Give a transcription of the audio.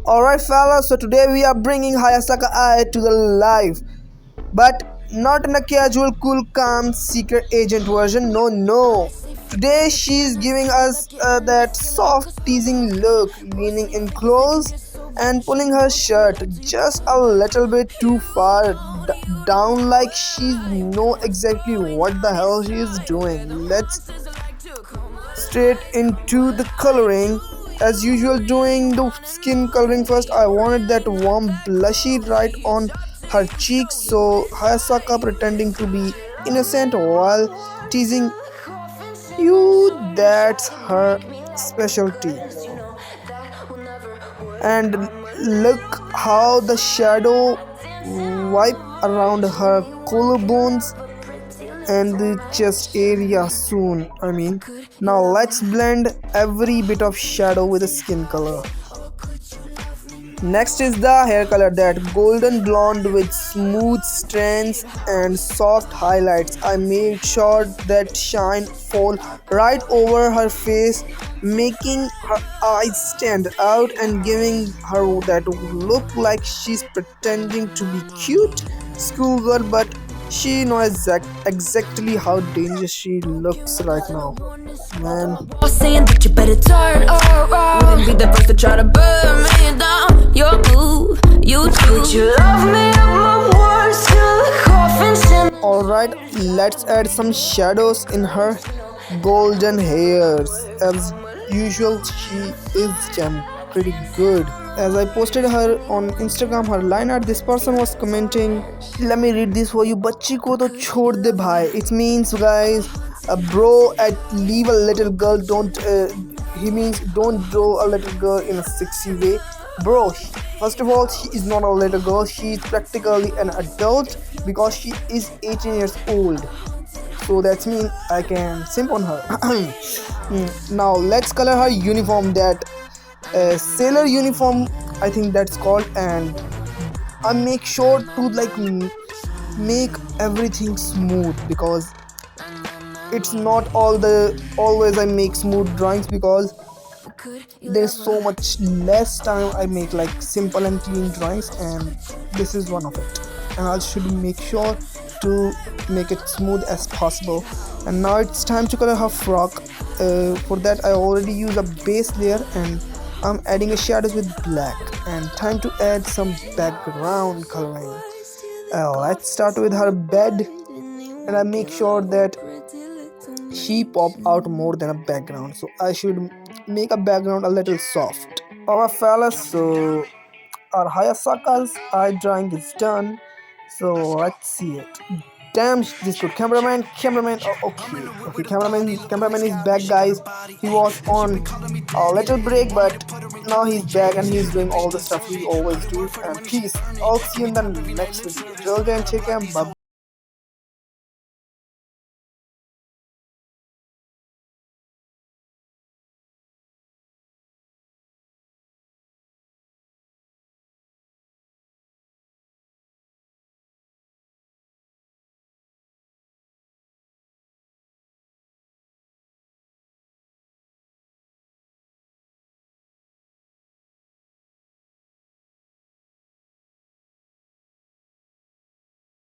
Alright fellas, so today we are bringing Hayasaka Ai to the live, but not in a casual, cool, calm, secret agent version. No, no. Today she's giving us that soft, teasing look, leaning in close and pulling her shirt just a little bit too far down, like she know exactly what the hell she is doing. Let's straight into the coloring. As usual, doing the skin coloring first. I wanted that warm blushy right on her cheeks, so Hayasaka pretending to be innocent while teasing you. That's her specialty. And look how the shadow wipe around her collarbones and the chest area soon. Now let's blend every bit of shadow with the skin color. Next is the hair color, that golden blonde with smooth strands and soft highlights. I made sure that shine fall right over her face, making her eyes stand out and giving her that look like she's pretending to be cute schoolgirl, but she knows exactly how dangerous she looks right now. Man. Saying that you better turn around. Wouldn't be the first to try to burn me down. Your move, you do. Would you love me up my words till the coffin send? Alright, let's add some shadows in her golden hairs. As usual, she is pretty good. As I posted her on Instagram, her line art, this person was commenting, let me read this for you. Bachchi ko to chhod de bhai. It means, guys, bro, leave a little girl. He means don't draw a little girl in a sexy way. Bro, first of all, she is not a little girl. She is practically an adult because she is 18 years old. So that's mean I can simp on her. Now let's color her uniform, that sailor uniform, I think that's called, and I make sure to make everything smooth because it's not always I make smooth drawings because there's so much less time I make like simple and clean drawings, and this is one of it, and I should make sure to make it smooth as possible. And now it's time to color her frock. For that I already use a base layer and I'm adding a shadows with black, and time to add some background coloring. Let's start with her bed, and I make sure that she pop out more than a background, so I should make a background a little soft. Alright fellas, so our Hayasaka's eye drawing is done, so let's see it. Damn, this good. Cameraman. Oh, okay. Cameraman is back, guys. He was on a little break, but now he's back and he's doing all the stuff he always do. And peace. I'll see you in the next video. Till then, take care. Bye.